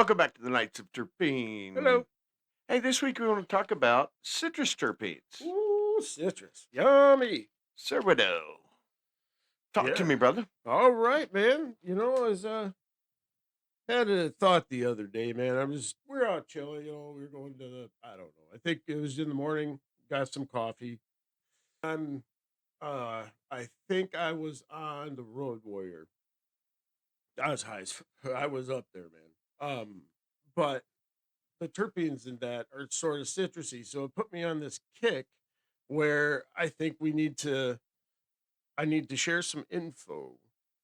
Welcome back to the Knights of Terpene. Hello. Hey, this week we want to talk about citrus terpenes. Ooh, citrus. Yummy. Sourdough. Talk to Yeah. me, brother. All right, man. I was had a thought the other day, man. We're out chilling, we were going to the I don't know. I think it was in the morning, got some coffee. I'm I think I was on the road warrior. I was high as I was up there, man. But the terpenes in that are sort of citrusy. So it put me on this kick where I need to share some info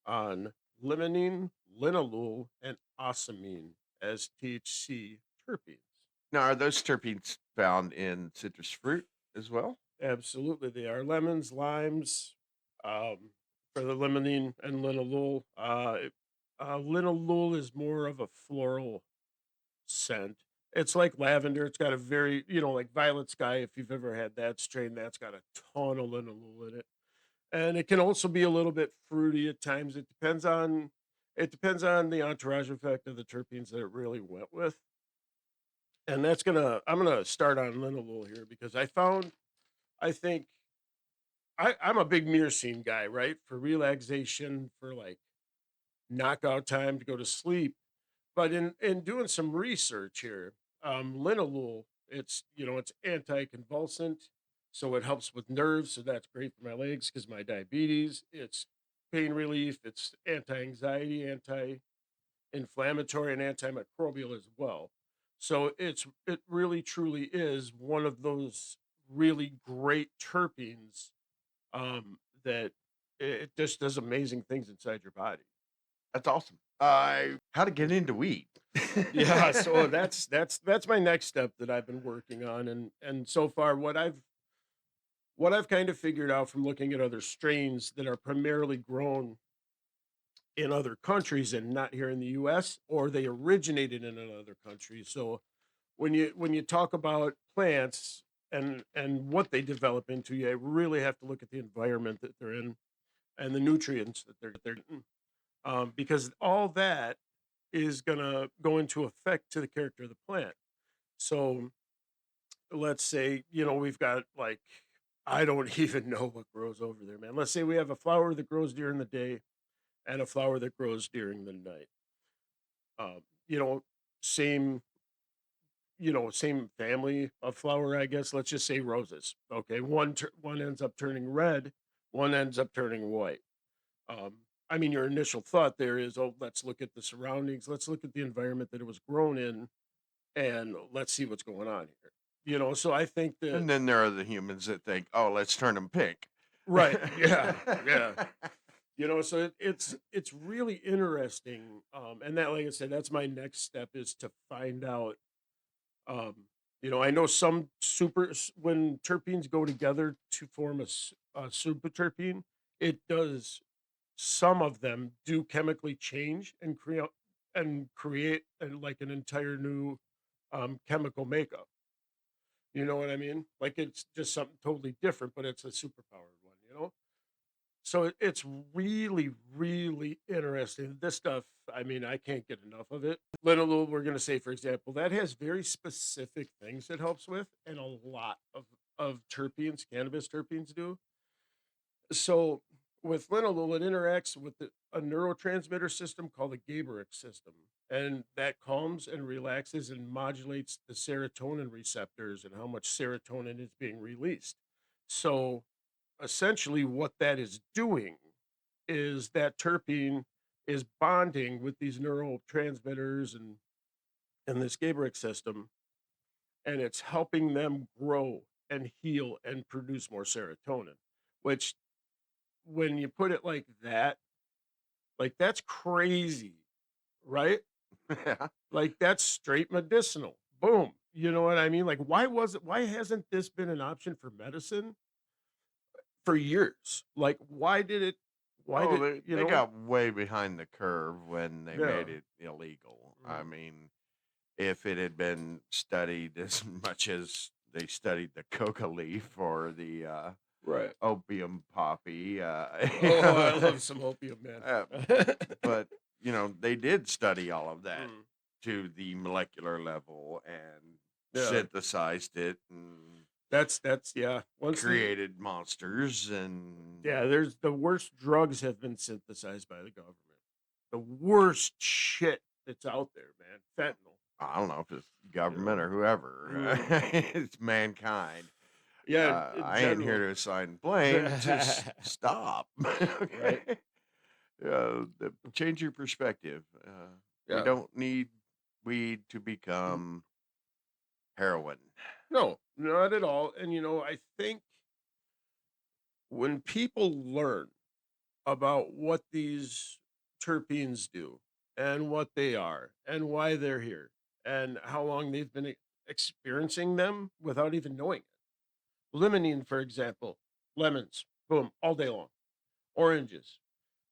on limonene, linalool, and osamine as THC terpenes. Now, are those terpenes found in citrus fruit as well? Absolutely, they are lemons, limes, for the limonene and linalool. Linalool is more of a floral scent. It's like lavender. It's got a very, like violet sky. If you've ever had that strain, that's got a ton of linalool in it. And it can also be a little bit fruity at times. It depends on the entourage effect of the terpenes that it really went with. And I'm gonna start on linalool here because I think I'm a big myrcene guy, right? For relaxation, for like knockout time to go to sleep. But in doing some research here, linalool, it's anticonvulsant, so it helps with nerves, so that's great for my legs because my diabetes. It's pain relief, it's anti-anxiety, anti-inflammatory, and antimicrobial as well. So it really truly is one of those really great terpenes that it just does amazing things inside your body. That's awesome. How to get into weed? Yeah, so that's my next step that I've been working on, and so far what I've kind of figured out from looking at other strains that are primarily grown in other countries and not here in the US, or they originated in another country. So when you talk about plants and what they develop into, you really have to look at the environment that they're in and the nutrients that they're getting. Because all that is gonna go into effect to the character of the plant. So let's say, we've got like, I don't even know what grows over there, man. Let's say we have a flower that grows during the day and a flower that grows during the night. Um, you know, same, same family of flower, I guess. Let's just say roses. Okay. One ends up turning red, one ends up turning white. Um, I mean, your initial thought there is, oh, let's look at the surroundings, let's look at the environment that it was grown in, and let's see what's going on here. So I think that And then there are the humans that think, oh, let's turn them pink. right, yeah, yeah. So it's really interesting, and that, like I said, that's my next step is to find out. Um, I know when terpenes go together to form a super terpene, it does. Some of them do chemically change and create like an entire new chemical makeup. You know what I mean? Like it's just something totally different, but it's a superpowered one. So it's really, really interesting. This stuff, I mean, I can't get enough of it. Linalool, we're going to say, for example, that has very specific things it helps with, and a lot of terpenes, cannabis terpenes do. So with linalool, it interacts with a neurotransmitter system called the GABAergic system, and that calms and relaxes and modulates the serotonin receptors and how much serotonin is being released. So essentially, what that is doing is that terpene is bonding with these neurotransmitters and this GABAergic system, and it's helping them grow and heal and produce more serotonin, which when you put it like that's crazy, right? Yeah. Like that's straight medicinal. Boom. You know what I mean? Like why hasn't this been an option for medicine for years? Like why Oh, did, they got way behind the curve when they yeah. made it illegal. I Mhm. mean, if it had been studied as much as they studied the coca leaf or the Right. opium poppy, Oh, I love some opium, man. uh, but they did study all of that, Mm. to the molecular level and Yeah. synthesized it and That's yeah. Once the created monsters and Yeah, there's the worst drugs have been synthesized by the government. The worst shit that's out there, man. Fentanyl, I don't know if it's you government know? or whoever. Mm. It's mankiend. Yeah, in I ain't here general. to assign blame. Just stop. Right? Okay. Change your perspective. We Yeah. don't need weed to become heroin. No, not at all. And I think when people learn about what these terpenes do and what they are and why they're here and how long they've been experiencing them without even knowing it. Limonene, for example, lemons, boom, all day long. Oranges,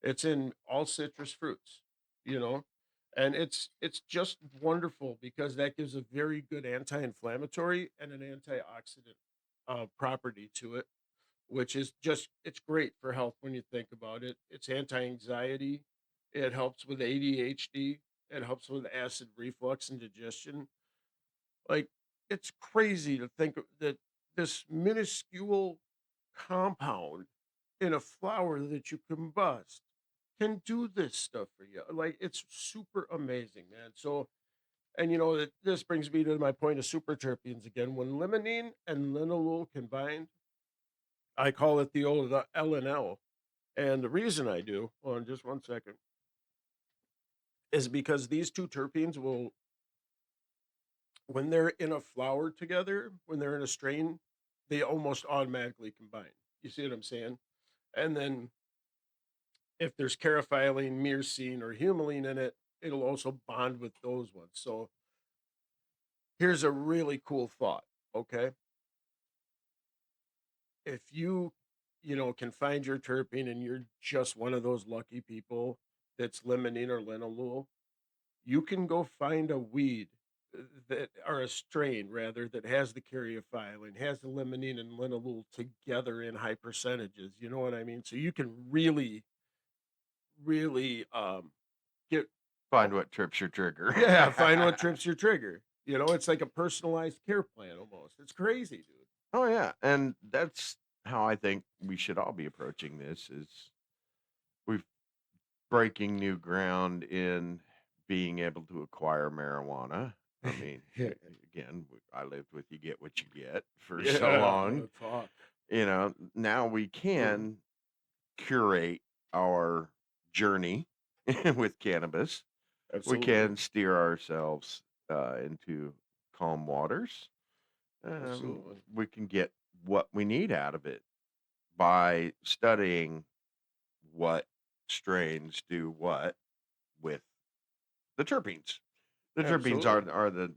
it's in all citrus fruits, you know, and it's just wonderful because that gives a very good anti-inflammatory and an antioxidant property to it, which is just it's great for health when you think about it. It's anti-anxiety. It helps with ADHD. It helps with acid reflux and digestion. Like it's crazy to think that this minuscule compound in a flower that you combust can do this stuff for you. Like it's super amazing, man. So, and this brings me to my point of super terpenes again. When limonene and linalool combined, I call it the old LNL. And the reason I do, hold on just one second, is because these two terpenes will, when they're in a flower together, when they're in a strain, they almost automatically combine. You see what I'm saying? And then if there's carophylline, myrcene, or humulene in it, it'll also bond with those ones. So here's a really cool thought. Okay. If can find your terpene and you're just one of those lucky people that's limonene or linalool, you can go find a weed that or a strain rather that has the caryophyllene, has the limonene and linalool together in high percentages. You know what I mean? So you can really, really get Find what trips your trigger. yeah, find what trips your trigger. It's like a personalized care plan almost. It's crazy, dude. Oh yeah, and that's how I think we should all be approaching this. Is we're breaking new ground in being able to acquire marijuana. I mean, again, I lived with you get what you get for so Yeah, long. no talk. Now we Mhm. can curate our journey with cannabis. We Absolutely. can steer ourselves into calm waters. Absolutely. We can get what we need out of it by studying what strains do what with the terpenes. The terpenes Absolutely. are the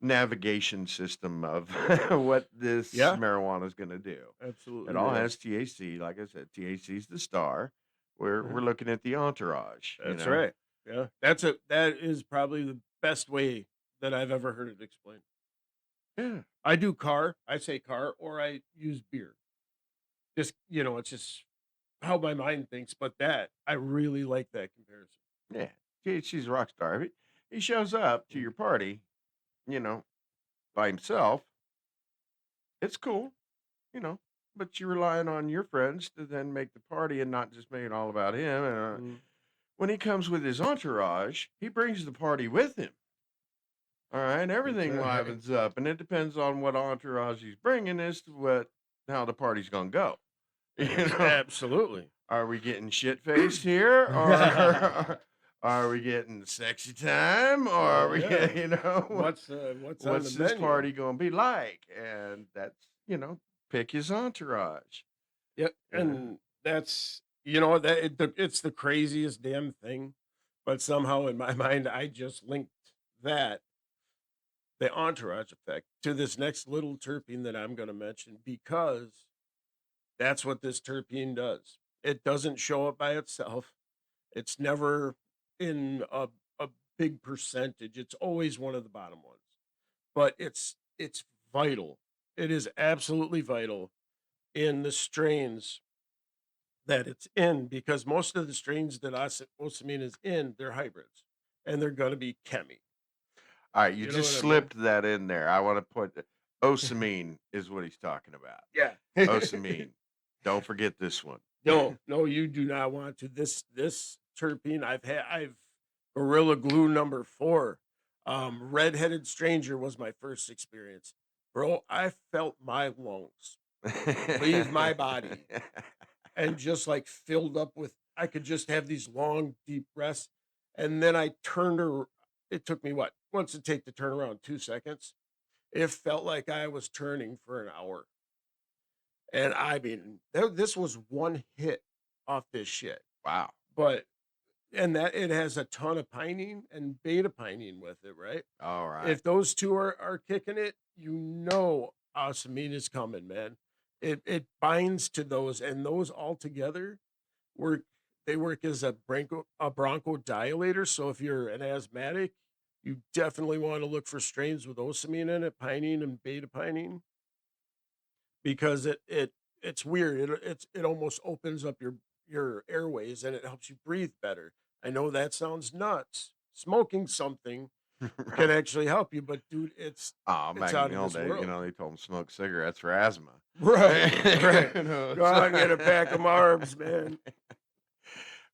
navigation system of what this Yeah, marijuana is going to do. It absolutely all they are. has THC. Like I said, THC is the star. We're Mhm. looking at the entourage. That's right. Yeah. That is probably the best way that I've ever heard it explained. Yeah. I do car, I say car, or I use beer. Just, it's just how my mind thinks, but that I really like that comparison. Yeah. THC's a rock star. He shows up to Mm. your party, you know, by himself. It's cool, you know, but you're relying on your friends to then make the party and not just make it all about him. And Mm. when he comes with his entourage, he brings the party with him. All right, That's everything right. livens up, and it depends on what entourage he's bringing as to what how the party's gonna go. You know, Absolutely. are we getting shit faced here, or are we getting sexy time, or are Oh we, yeah. What's on the what's this menu? party gonna be like? And that's pick his entourage. Yeah, Yeah, and that's it's the craziest damn thing, but somehow in my mind I just linked that the entourage effect to this next little terpene that I'm going to mention because that's what this terpene does. It doesn't show up by itself. It's never in a big percentage. It's always one of the bottom ones. But it's vital. It is absolutely vital in the strains that it's in because most of the strains that osamine is in, they're hybrids and they're going to be chemi. Alright, you You know just what I mean? slipped that in there. I wanna put the Osamine is what he's talking about. Yeah. Osamine. Don't forget this one. No, no, you do not want to. This terpene I've Gorilla Glue number 4. Redheaded Stranger was my first experience. Bro, I felt my lungs leave my body and just like filled up with I could just have these long, deep breaths. And then I turned her. It took me what? What's it take to turn around? 2 seconds. It felt like I was turning for an hour. And I mean, this was one hit off this shit. Wow. But and that it has a ton of pinene and beta pinene with it, right? Alright. If those 2 are kicking it, you know osmine is coming, man. It binds to those, and those all together work they work as a bronchodilator, so if you're an asthmatic, you definitely wanna look for strains with osamine in it, pinene and beta pinene, because it's weird. It almost opens up your airways and it helps you breathe better. I know that sounds nuts. Smoking something can Right. actually help you, but dude, Aw, it's back in out the of old this days, world. they told them smoke cigarettes for asthma. Right, right. You know, Go so out and get a pack of Marbs, man.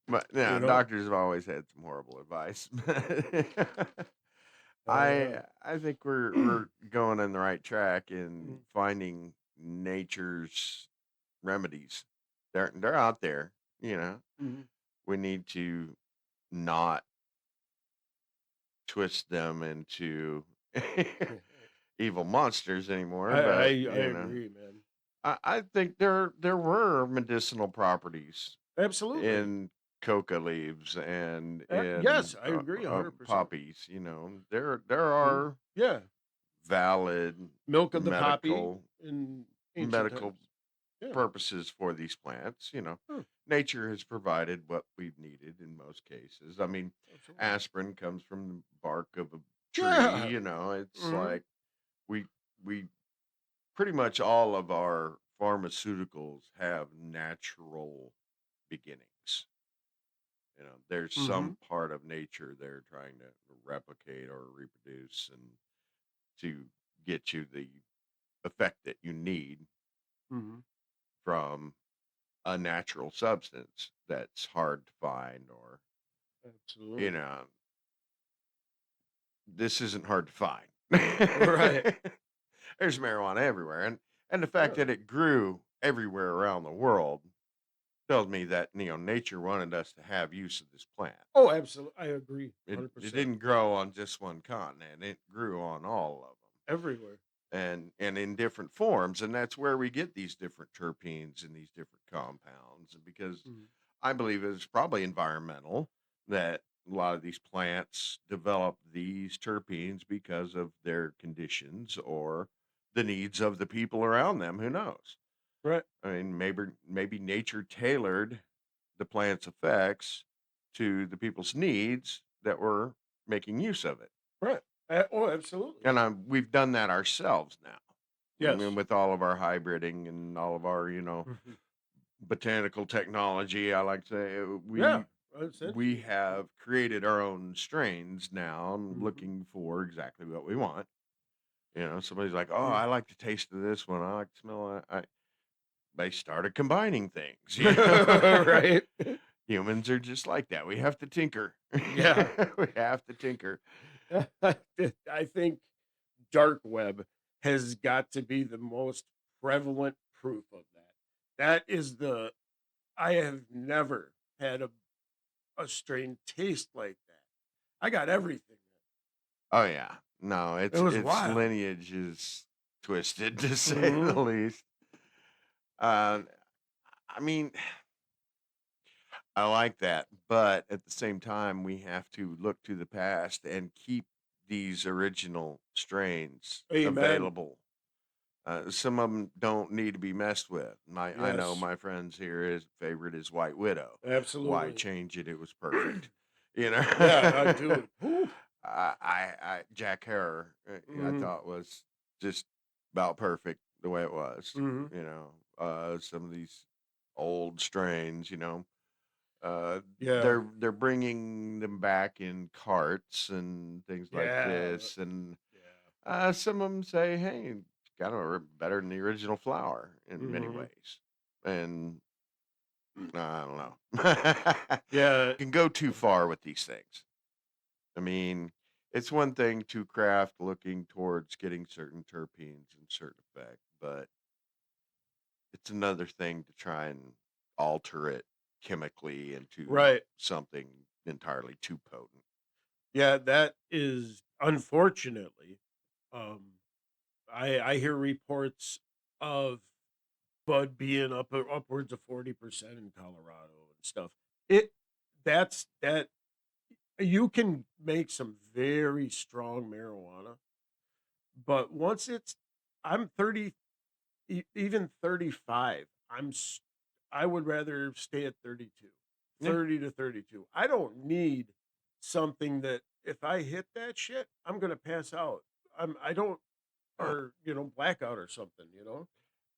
but, yeah, You know? doctors have always had some horrible advice. Hell yeah. I think we're going in the right track in Mhm, finding nature's remedies. They're out there, you know. mhm. We need to not twist them into evil monsters anymore, but I agree, man. I think there were medicinal properties Absolutely. in coca leaves and Yes, in I agree 100%. poppies. There Mhm. are Yeah. valid Milk of the poppy medical in ancient medical times. Yeah. purposes for these plants. Huh, Nature has provided what we've needed in most cases. I mean, absolutely. aspirin comes from the bark of a tree. Yeah. It's Mhm. like we we pretty much all of our pharmaceuticals have natural beginnings. There's some Mhm. part of nature they're trying to replicate or reproduce and to get you the effect that you need Mhm. from a natural substance that's hard to find or you Absolutely. know this isn't hard to find. Right. There's marijuana everywhere, and the fact Yeah. that it grew everywhere around the world tells me that nature wanted us to have use of this plant. Oh, absolutely. I agree It 100%. didn't grow on just one continent; it grew on all of them, Everywhere. and in different forms, and that's where we get these different terpenes and these different compounds. And because Mhm. I believe it's probably environmental that a lot of these plants develop these terpenes because of their conditions or the needs of the people around them. Who knows? Right. I mean, maybe nature tailored the plant's effects to the people's needs that were making use of it. Right. Oh, absolutely. And we've done that ourselves now. I mean, Yes. with all of our hybriding and all of our, Mhm. botanical technology, I like to say Yeah. Essentially. we have created our own strains now and Mhm. looking for exactly what we want. Somebody's like, "Oh, Mhm. I like the taste of this one. I like the smell." They started combining things. Right. Humans are just like that. We have to tinker. Yeah. We have to tinker. I think dark web has got to be the most prevalent proof of that. That is the I have never had a strain taste like that. I got everything. Oh yeah. No, It it's was its wild. lineage is twisted to say the Mhm. least. Uh, I mean, I like that, but at the same time, we have to look to the past and keep these original strains Amen. available. Some of them don't need to be messed with. I know Yes, my friends here, his favorite is White Widow. Why absolutely. change it? It was perfect. You know, Yeah, dude. Whew. Jack Harrer, I Mhm. thought was just about perfect the way it was. Mhm. Some of these old strains, Yeah. They're bringing them back in carts and things like Yeah. this, and Yeah. some of them say, "Hey, it's kind of better than the original flour in many Hmm. ways," and I don't know. Yeah. Can go too far with these things. I mean, it's one thing to craft looking towards getting certain terpenes and certain effect, but it's another thing to try and alter it chemically into Right. something entirely too potent. Yeah. That is unfortunately. Um, I hear reports of bud being upwards of 40% in Colorado and stuff. It that you can make some very strong marijuana, but once it's I'm 30, even 35. I would rather stay at 32, Yeah. 30 to 32. I don't need something that if I hit that shit, I'm gonna pass out. I don't Uh, or blackout or something. You know.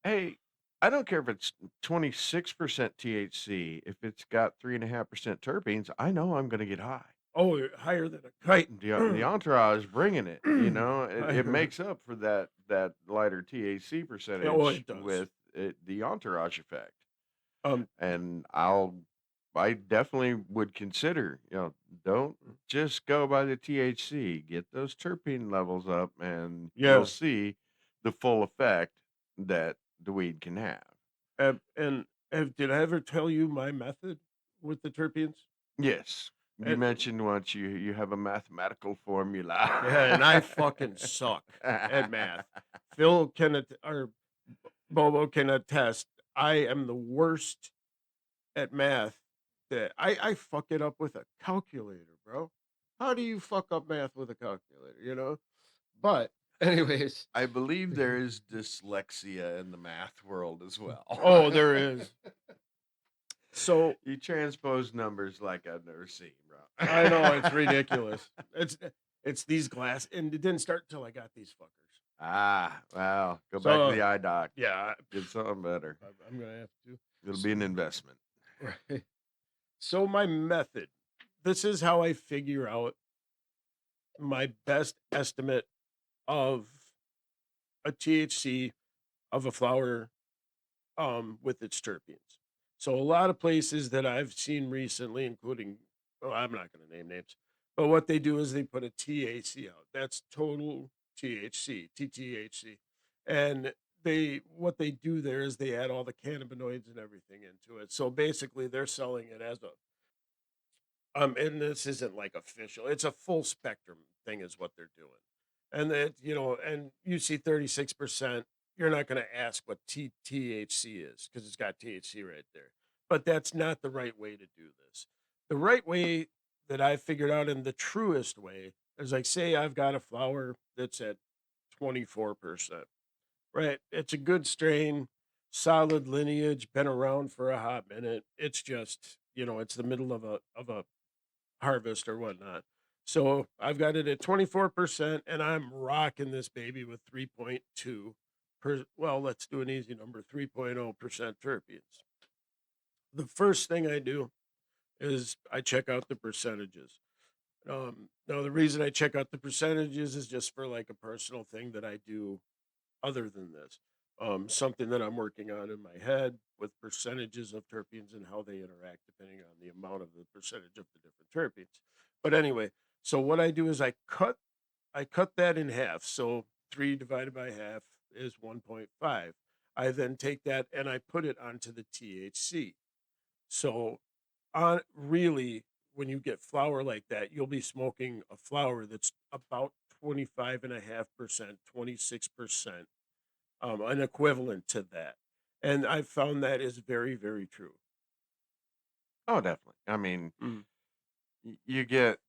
hey, I don't care if it's 26% THC. If it's got 3.5% terpenes, I know I'm going to get high. Oh, higher than a kite. The entourage bringing it, it Higher. makes up for that lighter THC Oh, percentage it does. with the entourage effect. Um, And I definitely would consider, don't just go by the THC, get those terpene levels up, and you'll yeah. see the full effect that the weed can have. And did I ever tell you my method with the terpenes? Yes, you And mentioned once you have a mathematical yeah, and I formula. fucking suck at math. Phil can or Bobo can attest. I am the worst at math. That I fuck it up with a calculator, bro. How do you fuck up math with a calculator? But anyways, I believe there is dyslexia in the math world as well. oh, there is. So You transpose numbers like I've never seen, bro. I know it's ridiculous. It's these glass, and it didn't start until I got these fuckers. Wow. Go back to So the eye doc. yeah, Get something better. I'm gonna have to. It'll S- be an investment. Right. So my method. This is how I figure out my best estimate of a THC of a flower with its terpenes. So a lot of places that I've seen recently, including I'm not going to name names, but what they do is they put a THC out. That's total THC, TTHC, and they what they do there is they add all the cannabinoids and everything into it. So basically, they're selling it as a and this isn't like official. It's a full spectrum thing, is what they're doing, and that and you see 36%. You're not going to ask what THC is because it's got THC right there. But that's not the right way to do this. The right way that I figured out, and the truest way, is like say I've got a flower that's at 24%. Right, it's a good strain, solid lineage, been around for a hot minute. It's just it's the middle of a harvest or whatnot. So I've got it at 24%, and I'm rocking this baby with 3.2 well, let's do an easy number, 3.0% terpenes. The first thing I do is I check out the percentages. Now the reason I check out the percentages is just for like a personal thing that I do other than this. Something that I'm working on in my head with percentages of terpenes and how they interact depending on the amount of the percentage of the different terpenes. But anyway, so what I do is I cut that in half. So 3 divided by half is 1.5. I then take that and I put it onto the THC. So on really when you get flour like that, you'll be smoking a flour that's about 25.5%, 26%, an equivalent to that. And I've found that is very, very true. Oh, definitely. I mean, Mm. you get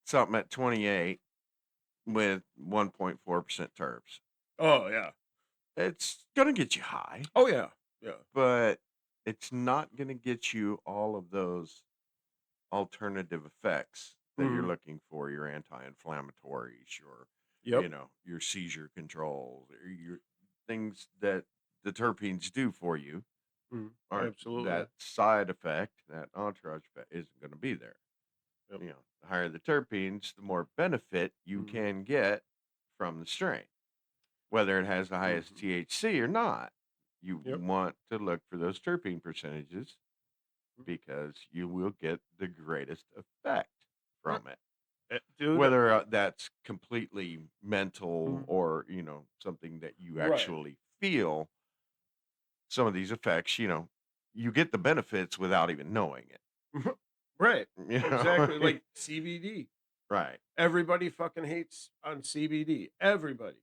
something at 28 with 1.4% terps. Oh yeah. It's going to get you high, Oh yeah. Yeah. but it's not going to get you all of those alternative effects that you're Hmm. looking for, your anti-inflammatories, Yep. your seizure controls, or your things that the terpenes do for you. aren't Absolutely. that side effect, that entourage effect isn't going to be there. Yep. The higher the terpenes, the more benefit you Mhm. can get from the strain, whether it has the highest Mhm. THC or not. You Yep. want to look for those terpene percentages Mhm. because you will get the greatest effect Right. from it. Dude. Whether that's completely mental Mhm. or, something that you Right. actually feel, some of these effects, you get the benefits without even knowing it. Right. You know? Exactly. Like CBD. Right. Everybody fucking hates on CBD. Everybody.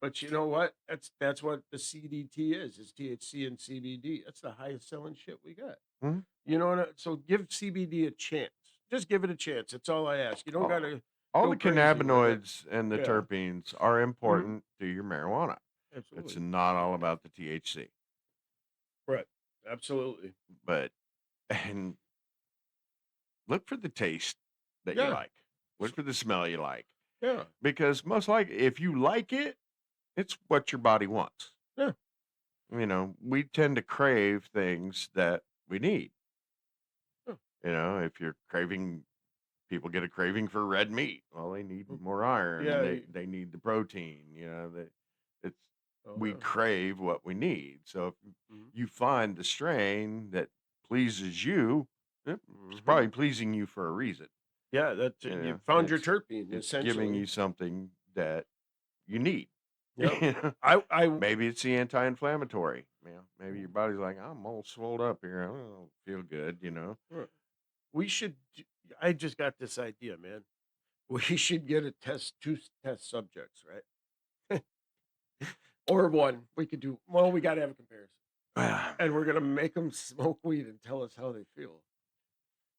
But you know what? That's what the CDT is THC and CBD. That's the highest selling shit we got. Mhm. You know what? So give CBD a chance. Just give it a chance. That's all I ask. You don't All, gotta all go the crazy with it. cannabinoids and the Yeah. terpenes are Mhm. important to your marijuana. It's Absolutely. not all about the THC, Right. Absolutely. but and look for the taste that you Yeah. like. S- Look for the smell you like Yeah. because most likely if you like it, it's what your body wants. Yeah. We tend to crave things that we need. Yeah. If you're craving, people get a craving for red meat. Well, they need Mm. more iron. Yeah. They need the protein. That it's Oh we yeah. crave what we need. So if Mhm. you find the strain that pleases you, it's Mhm. probably pleasing you for a reason. Yeah. You found your It's terpene giving essentially. you something that you need. Yep. You know? I Maybe it's the anti-inflammatory. Maybe your body's like, I'm all swelled up here. I don't feel good. Right. We should. I just got this idea, man. We should get a test, two test subjects, right? Or one. We could do. Well, we got to have a comparison, and we're gonna make them smoke weed and tell us how they feel.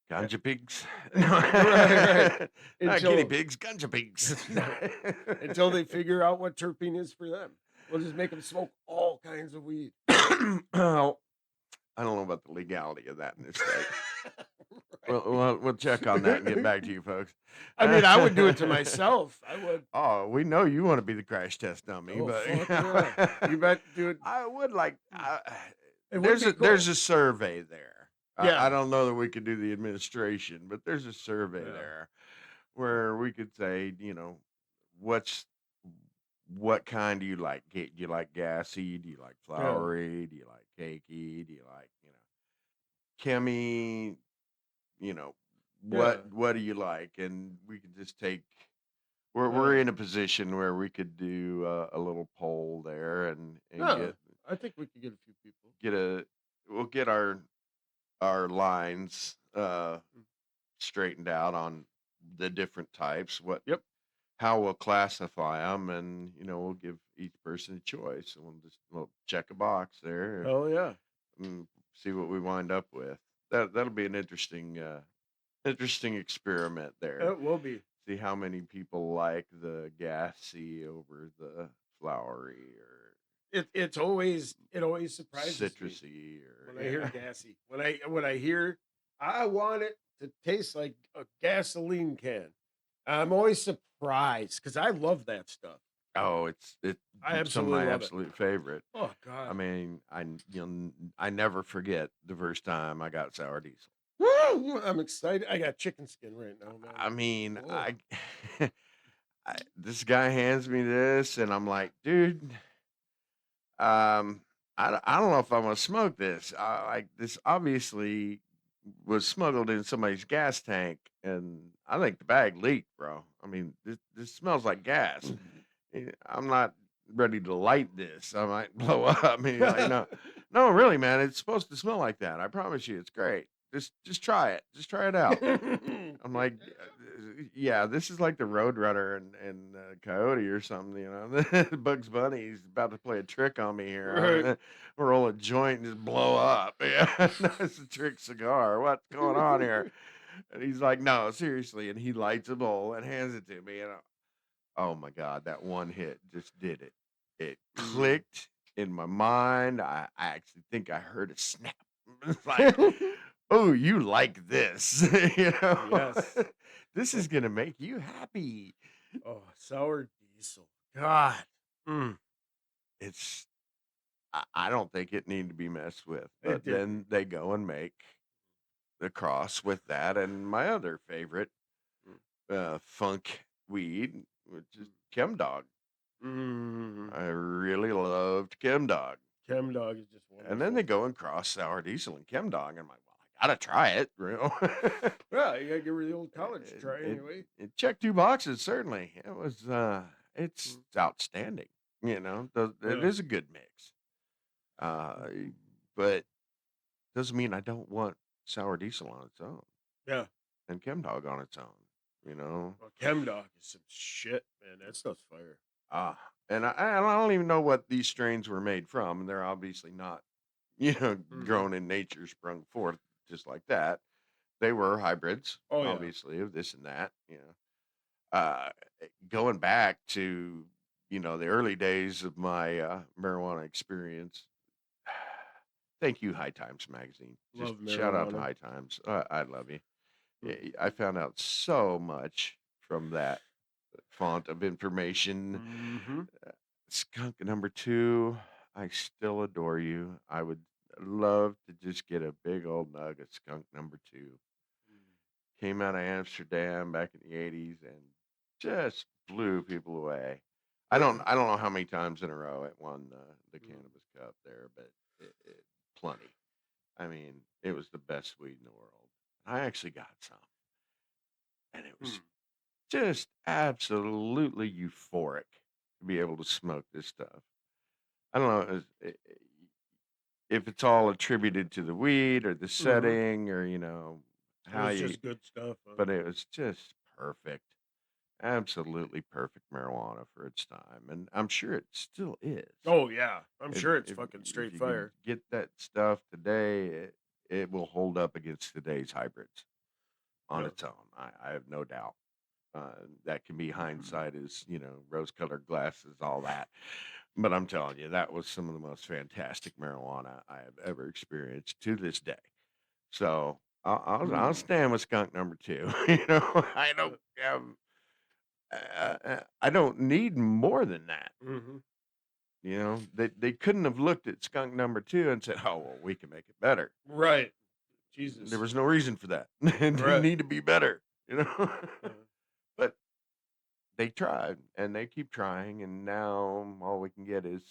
Eh, Ganja pigs. right, right. No, not guinea Until pigs, ganja pigs. that's right. Until they figure out what terpene is for them. We'll just make them smoke all kinds of weed. Well, I don't know about the legality of that in this state. Well, Right. we'll check on that and get back to you folks. I mean, I would do it to myself. I would. Oh, we know you want to be the crash test dummy, Oh but fuck yeah! You bet, dude. I would like. It would be There's cool. a survey there. I Yeah. don't know that we could do the administration, but there's a survey Yeah. there where we could say, what's what kind do you like? Do you like gassy? Do you like Yeah. flowery? Do you like cakey? Do you like, Kimmy? You know, Yeah. what do you like? And we could just take. We're Yeah. in a position where we could do a little poll there and Yeah. I think we could get a few people. get a we'll get our lines Mm. straightened out on the different types. Yep. How we'll classify them, and we'll give each person a choice, and we'll check a box there Hell yeah. and see what we wind up with. That'll be an interesting experiment there. It will be. See how many people like the gassy over the flowery or It always surprises me citrusy or when I hear yeah. gassy. When I hear I want it to taste like a gasoline can. I'm always surprised because I love that stuff. Oh, it's I some of absolutely my love it. absolute favorite. Oh God. I never forget the first time I got sour diesel. Woo! I'm excited. I got chicken skin right now, man. I mean, Oh. this guy hands me this, and I'm like, dude, I don't know if I want to smoke this. Like this obviously was smuggled in somebody's gas tank, and I think the bag leaked, bro. I mean, this smells like gas. I'm not ready to light this. I might blow up. I mean, like, no, no, really, man. It's supposed to smell like that. I promise you, it's great. Just try it. Just try it out. I'm like, yeah, this is like the Roadrunner and Coyote or something. Bugs Bunny's about to play a trick on me here. Right. Roll a joint and just blow up. Yeah, that's a trick cigar. What's going on here? And he's like, no, seriously. And he lights a bowl and hands it to me. And oh my God, that one hit just did it. It Mm. clicked in my mind. I actually think I heard a snap. It's like, oh, you like this, you know? Yes. This is gonna make you happy. Oh, sour diesel. God. Mm. It's I don't think it needed to be messed with. It But didn't. then they go and make the cross with that and my other favorite Mm, funk weed, which is mm, Chem Dog. mm. I really loved Chem Dog. Chem Dog is just And then they wonderful. go and cross sour diesel and Chem Dog. And I'm like, well, I gotta try it, you know. Yeah, you gotta give her the old college it, try it, anyway. it checked two boxes, certainly. It was it's Mm, outstanding. You know, it yeah, is a good mix. Uh, but doesn't mean I don't want sour diesel on its own yeah. and Chem Dog on its own. You know, Well, Chem Dog is some shit, man. That stuff's fire. ah, and I don't even know what these strains were made from, and they're obviously not, Hmm. grown in nature, sprung forth just like that. They were hybrids, Oh yeah. obviously, of this and that. Uh, going back to the early days of my marijuana experience. Thank you, High Times magazine. Just Love shout out to marijuana. High Times. I love you. Mm, I found out so much from that font of information. mm-hmm. Skunk number two, I still adore you. I would love to just get a big old nug of skunk number two. Came out of Amsterdam back in the '80s and just blew people away. I don't know how many times in a row it won the cannabis cup there, but plenty. I mean, it was the best weed in the world. I actually got some, and it was Mm. just absolutely euphoric to be able to smoke this stuff. I don't know if it's all attributed to the weed or the Mm-hmm. setting or It how was you, just good stuff. Huh? but it was just perfect, absolutely perfect marijuana for its time, and I'm sure it still is. Oh yeah, I'm If sure it's if, fucking if straight you can fire. get that stuff today, it will hold up against today's hybrids on Yeah. its own. I have no doubt. That can be Mhm. hindsight is rose-colored glasses, all that. But I'm telling you, that was some of the most fantastic marijuana I have ever experienced to this day. So I'll Mm. stand with skunk number two. I Uh, don't have, I don't need more than that. mhm. They couldn't have looked at skunk number two and said, "Oh well, we can make it better." Right. There Jesus. was no reason for that. It didn't Right. need to be better. Uh, But they tried and they keep trying, and now all we can get is,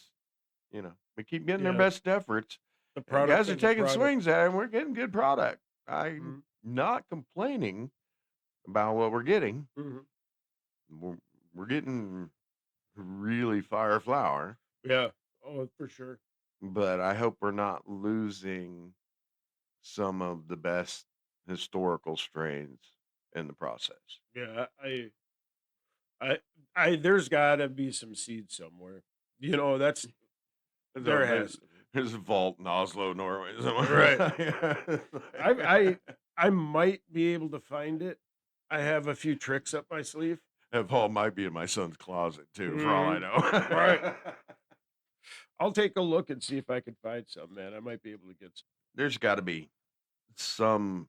we keep getting their yeah. best efforts, The and product guys are of the taking product. swings at it, and we're getting good product. I'm Mhm. not complaining about what we're getting. Mhm. We're, we're getting really fire flower, Yeah. Oh, for sure. but I hope we're not losing some of the best historical strains in the process. Yeah. I, there's got to be some seeds somewhere. That's So there has to be. there's a vault in Oslo, Norway, somewhere. Right. I, I, I might be able to find it. I have a few tricks up my sleeve. That vault might be in my son's closet too, for all I Mhm. Right. know. I'll take a look and see if I can find some, man. I might be able to get some. There's got to be some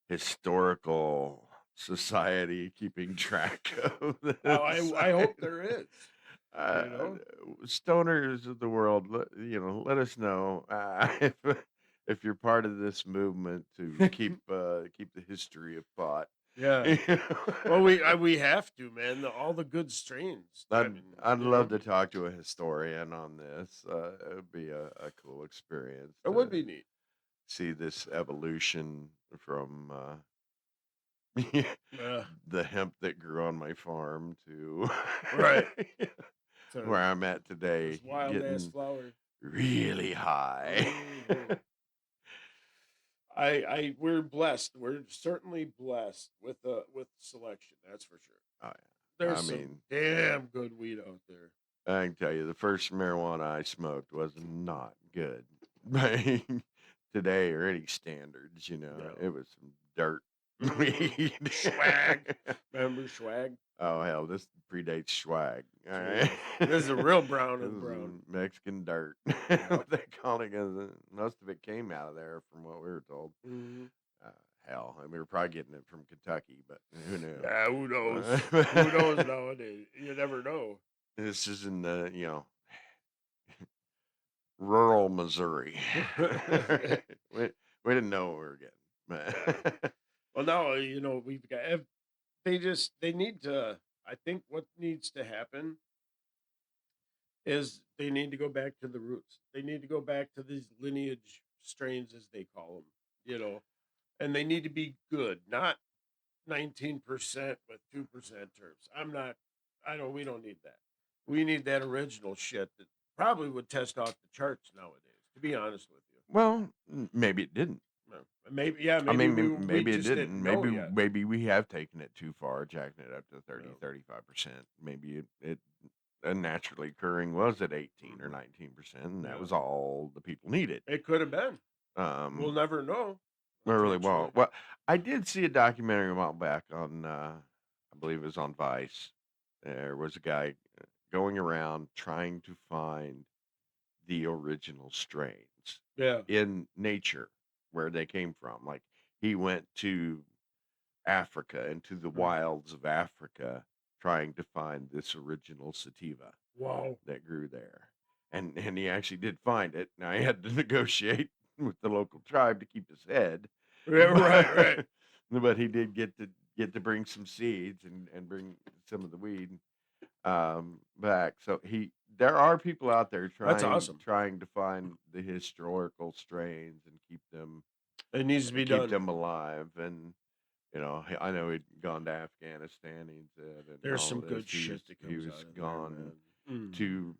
historical society keeping track of this. I hope there is. Uh, You know. Stoners of the world, let us know if you're part of this movement to keep the history of pot. Yeah. You know? Well, we have to, man. All the good strains. I I'd mean, I'd love to talk to a historian on this. It would be a cool experience it would to be neat. see this evolution from Yeah. the hemp that grew on my farm to Right. So where I'm at those today, wild ass getting flowers. really high. Hmm. We're blessed. We're certainly blessed with selection. That's for sure. Oh, yeah. I There's some mean, damn good weed out there. I can tell you, the first marijuana I smoked was not good by today or any standards. No. It was some dirt Hmm. weed. Swag. Remember swag? Oh hell, this predates swag. All right, Jesus. This is a real brown this of the is brown. Mexican dirt. Yep. What they calling it? Most of it came out of there, from what we were told. Hmm. Uh, hell, and we were probably getting it from Kentucky, but who knew? Yeah, who knows? Who knows nowadays? You never know. This is in the rural Missouri. Yeah. we, we didn't know what we were Yeah. getting. Well, no, we've got they need to. I think what needs to happen is they need to go back to the roots. They need to go back to these lineage strains, as they call them, and they need to be good, not 19% with 2% terps. We don't need that. We need that original shit that probably would test off the charts nowadays, to be honest with you. Well, maybe it didn't. Maybe, yeah, I maybe mean, we maybe it just didn't. didn't know yet. Maybe we have taken it too far, jacking it up to You know? 35%. Maybe it naturally occurring was at 18 or Mhm. 19%, and that Yeah, was all the people needed. it could have been. We'll Um, never know, I really won't. unfortunately. Well, I did see a documentary a while back on, I believe it was on Vice. There was a guy going around trying to find the original strains Yeah. in nature where they came from. Like he went to Africa, into the Mhm. wilds of Africa, trying to find this original sativa Wow. that grew there. And he actually did find it. Now he had to negotiate with the local tribe to keep his head, Yeah, right, right. but but he did get to bring some seeds and bring some of the weed back. So he there are people out there That's trying awesome. trying to find the historical strains and It needs to be keep done. them alive. And I know he'd gone to Afghanistan, he said, and There's all some of this. good shit that He comes was out of there, gone man. Mm. to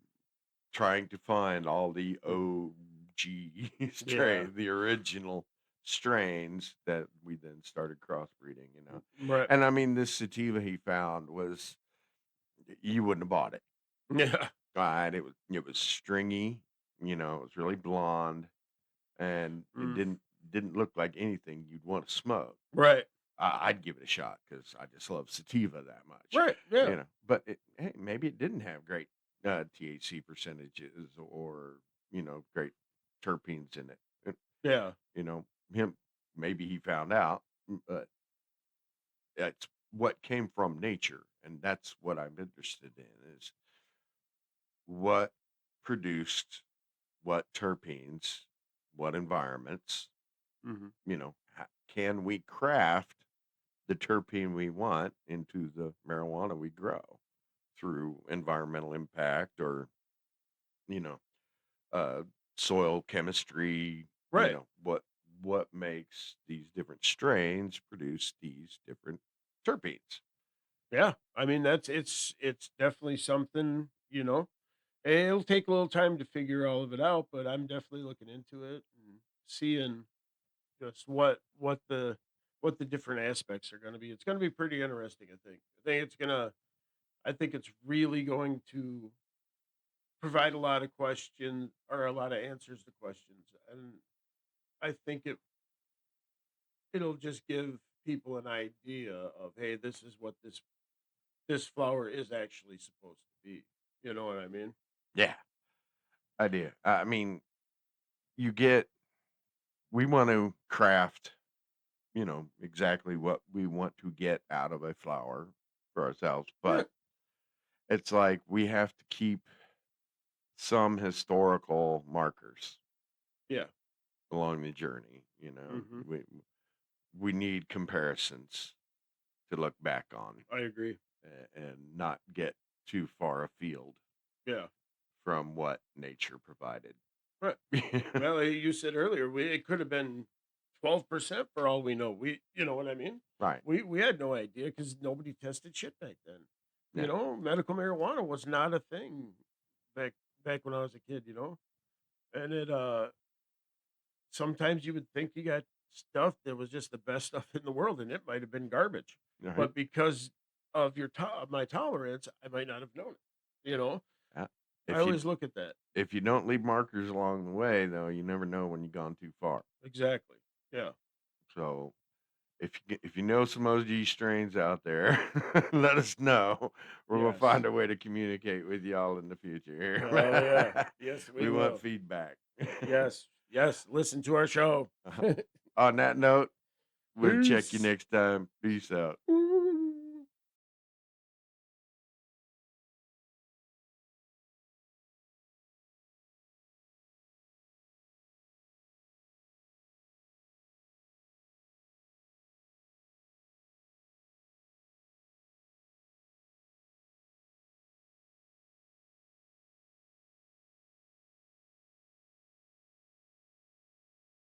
trying to find all the Mm. OG Yeah. strain, the original strains that we then started crossbreeding. Right. And I mean, this sativa he found was you wouldn't have bought it. Yeah. Right? It was stringy, it was really blonde, and it Mm. didn't look like anything you'd want to smoke. Right. I'd give it a shot because I just love sativa that much, Right. Yeah. But hey, maybe it didn't have great THC percentages or great terpenes in it. Yeah. You know, him maybe he found out, but that's what came from nature, and that's what I'm interested in is what produced what terpenes, what environments, Mhm. can we craft the terpene we want into the marijuana we grow through environmental impact or, you know, uh, soil chemistry, Right. what makes these different strains produce these different terpenes. Yeah. I mean, it's definitely something, it'll take a little time to figure all of it out, but I'm definitely looking into it and seeing just what the different aspects are going to be. It's going to be pretty interesting, I think. I think it's really going to provide a lot of questions or a lot of answers to questions. And I think it'll just give people an idea of, hey, this is what this flower is actually supposed to be. You know what I mean? Yeah, I do. I mean, you get we want to craft, exactly what we want to get out of a flower for ourselves, Yeah. but it's like we have to keep some historical markers Yeah. along the journey. Hmm. We need comparisons to look back on I agree. and not get too far afield Yeah. from what nature provided. Right. Well, you said earlier it could have been 12% for all we know. You know what I mean? Right. We had no idea because nobody tested shit back then. Yeah. Medical marijuana was not a thing back back when I was a kid. And it sometimes you would think you got stuff that was just the best stuff in the world, and it might have been garbage. Right. But because of my tolerance, I might not have known it. Yeah. I If you always look at that. if you don't leave markers along the way, though, you never know when you've gone too far. Exactly. Yeah. So if you know some OG strains out there, let us know. We'll Yes. find a way to communicate with y'all in the Oh yeah. future. Yes, we We want will. feedback. Yes. Yes. Listen to our show. On that note, we'll check you Peace. next time. Peace out.